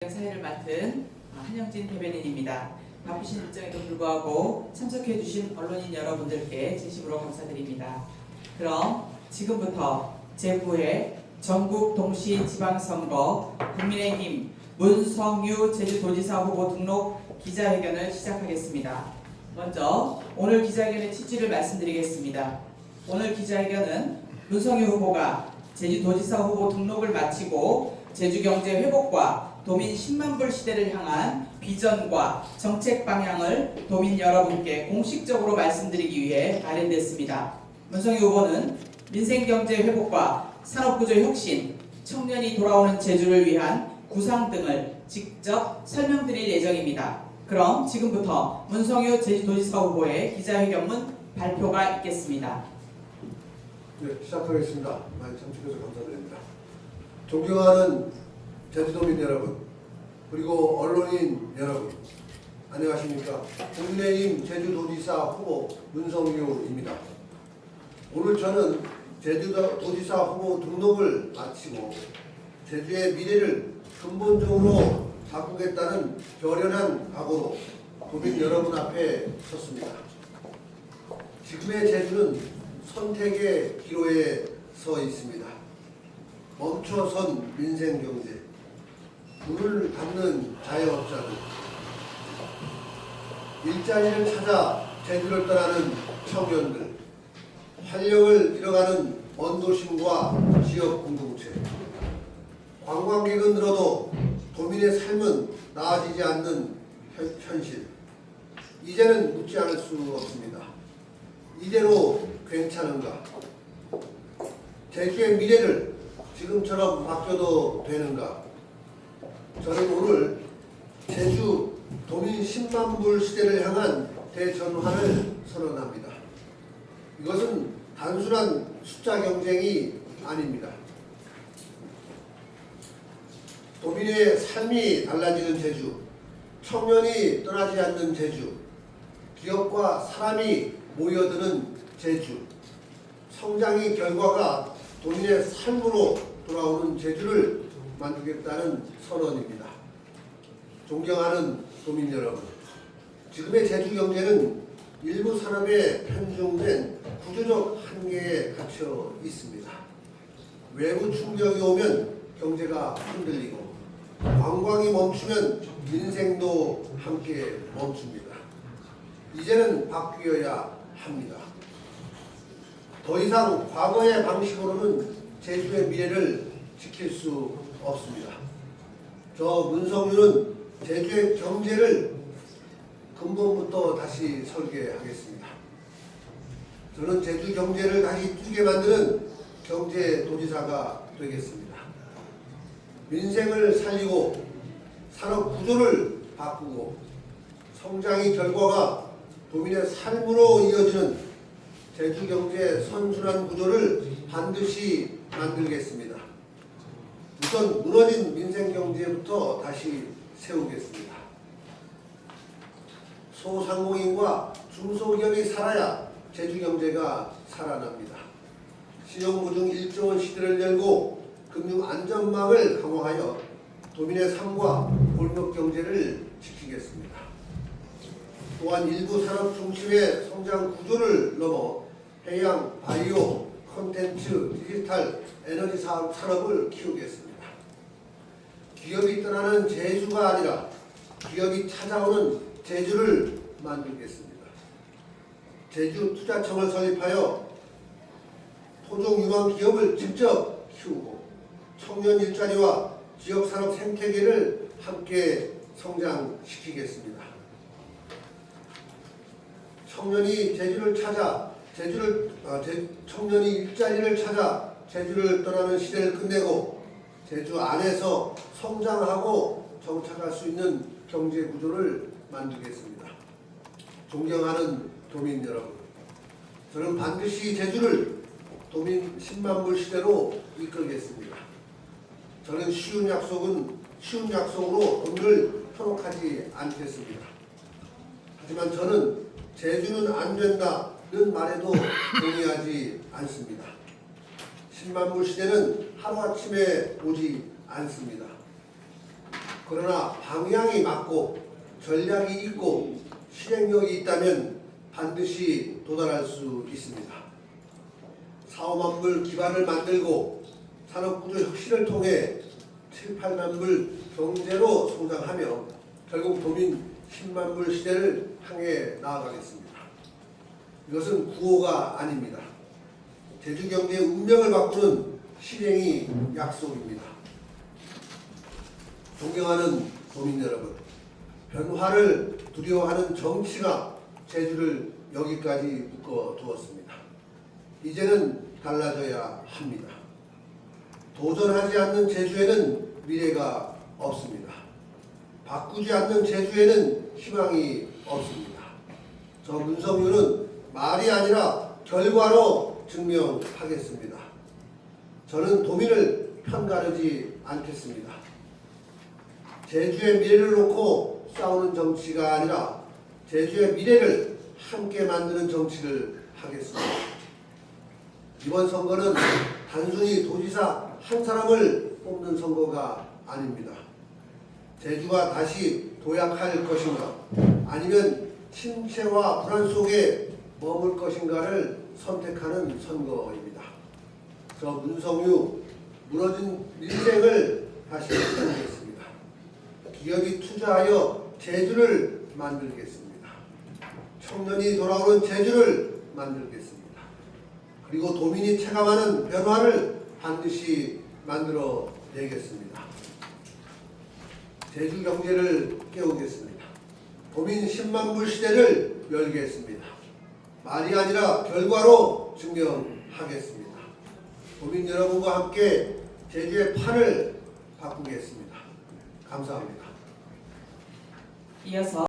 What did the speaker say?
사회를 맡은 한영진 대변인입니다. 바쁘신 일정에도 불구하고 참석해 주신 언론인 여러분들께 진심으로 감사드립니다. 그럼 지금부터 제9회 전국 동시 지방선거 국민의힘 문성유 제주도지사 후보 등록 기자회견을 시작하겠습니다. 먼저 오늘 기자회견의 취지를 말씀드리겠습니다. 오늘 기자회견은 문성유 후보가 제주도지사 후보 등록을 마치고 제주경제 회복과 도민 10만 불 시대를 향한 비전과 정책 방향을 도민 여러분께 공식적으로 말씀드리기 위해 마련됐습니다. 문성유 후보는 민생경제 회복과 산업구조 혁신, 청년이 돌아오는 제주를 위한 구상 등을 직접 설명드릴 예정입니다. 그럼 지금부터 문성유 제주도지사 후보의 기자회견문 발표가 있겠습니다. 네, 시작하겠습니다. 많이 참석해서 감사드립니다. 존경하는 제주도민 여러분, 그리고 언론인 여러분, 안녕하십니까? 국민의힘 제주도지사 후보 문성유입니다. 오늘 저는 제주도지사 후보 등록을 마치고 제주의 미래를 근본적으로 바꾸겠다는 결연한 각오로 도민 여러분 앞에 섰습니다. 지금의 제주는 선택의 기로에 서 있습니다. 멈춰선 민생경제, 문을 닫는 자영업자들, 일자리를 찾아 제주를 떠나는 청년들, 활력을 잃어가는 원도심과 지역 공동체, 관광객은 늘어도 도민의 삶은 나아지지 않는 현실. 이제는 묻지 않을 수 없습니다. 이대로 괜찮은가? 제주의 미래를 지금처럼 바뀌어도 되는가? 저는 오늘 제주 도민 10만 불 시대를 향한 대전환을 선언합니다. 이것은 단순한 숫자 경쟁이 아닙니다. 도민의 삶이 달라지는 제주, 청년이 떠나지 않는 제주, 기업과 사람이 모여드는 제주, 성장의 결과가 도민의 삶으로 돌아오는 제주를 만들겠다는 선언입니다. 존경하는 도민 여러분, 지금의 제주 경제는 일부 산업에 편중된 구조적 한계에 갇혀 있습니다. 외부 충격이 오면 경제가 흔들리고 관광이 멈추면 민생도 함께 멈춥니다. 이제는 바뀌어야 합니다. 더 이상 과거의 방식으로는 제주의 미래를 지킬 수 없습니다. 저 문성유는 제주의 경제를 근본부터 다시 설계하겠습니다. 저는 제주 경제를 다시 뛰게 만드는 경제도지사가 되겠습니다. 민생을 살리고 산업 구조를 바꾸고 성장의 결과가 도민의 삶으로 이어지는 제주 경제 선순환 구조를 반드시 만들겠습니다. 우선 무너진 민생 경제부터 다시 세우겠습니다. 소상공인과 중소기업이 살아야 제주 경제가 살아납니다. 신용보증 1조 원 시대를 열고 금융 안전망을 강화하여 도민의 삶과 골목 경제를 지키겠습니다. 또한 일부 산업 중심의 성장 구조를 넘어 해양, 바이오, 콘텐츠, 디지털, 에너지 산업을 키우겠습니다. 기업이 떠나는 제주가 아니라 기업이 찾아오는 제주를 만들겠습니다. 제주 투자청을 설립하여 토종 유망 기업을 직접 키우고 청년 일자리와 지역 산업 생태계를 함께 성장시키겠습니다. 청년이 제주를 찾아 청년이 일자리를 찾아 제주를 떠나는 시대를 끝내고 제주 안에서 성장하고 정착할 수 있는 경제 구조를 만들겠습니다. 존경하는 도민 여러분, 저는 반드시 제주를 도민 10만 불 시대로 이끌겠습니다. 저는 쉬운 약속으로 돈을 터놓지 않겠습니다. 하지만 저는 제주는 안 된다는 말에도 동의하지 않습니다. 10만 불 시대는 하루아침에 오지 않습니다. 그러나 방향이 맞고 전략이 있고 실행력이 있다면 반드시 도달할 수 있습니다. 사업만불 기반을 만들고 산업구조 혁신을 통해 7, 8만불 경제로 성장하며 결국 도민 10만불 시대를 향해 나아가겠습니다. 이것은 구호가 아닙니다. 제주경제의 운명을 바꾸는 실행이 약속입니다. 존경하는 도민 여러분, 변화를 두려워하는 정치가 제주를 여기까지 묶어두었습니다. 이제는 달라져야 합니다. 도전하지 않는 제주에는 미래가 없습니다. 바꾸지 않는 제주에는 희망이 없습니다. 저 문성유는 말이 아니라 결과로 증명하겠습니다. 저는 도민을 편가르지 않겠습니다. 제주의 미래를 놓고 싸우는 정치가 아니라 제주의 미래를 함께 만드는 정치를 하겠습니다. 이번 선거는 단순히 도지사 한 사람을 뽑는 선거가 아닙니다. 제주가 다시 도약할 것인가 아니면 침체와 불안 속에 머물 것인가를 선택하는 선거입니다. 저 문성유 무너진 민생을 다시 세우겠습니다. 기업이 투자하여 제주를 만들겠습니다. 청년이 돌아오는 제주를 만들겠습니다. 그리고 도민이 체감하는 변화를 반드시 만들어내겠습니다. 제주 경제를 깨우겠습니다. 도민 10만불 시대를 열겠습니다. 말이 아니라 결과로 증명하겠습니다. 도민 여러분과 함께 제주의 판을 바꾸겠습니다. 감사합니다. 이어서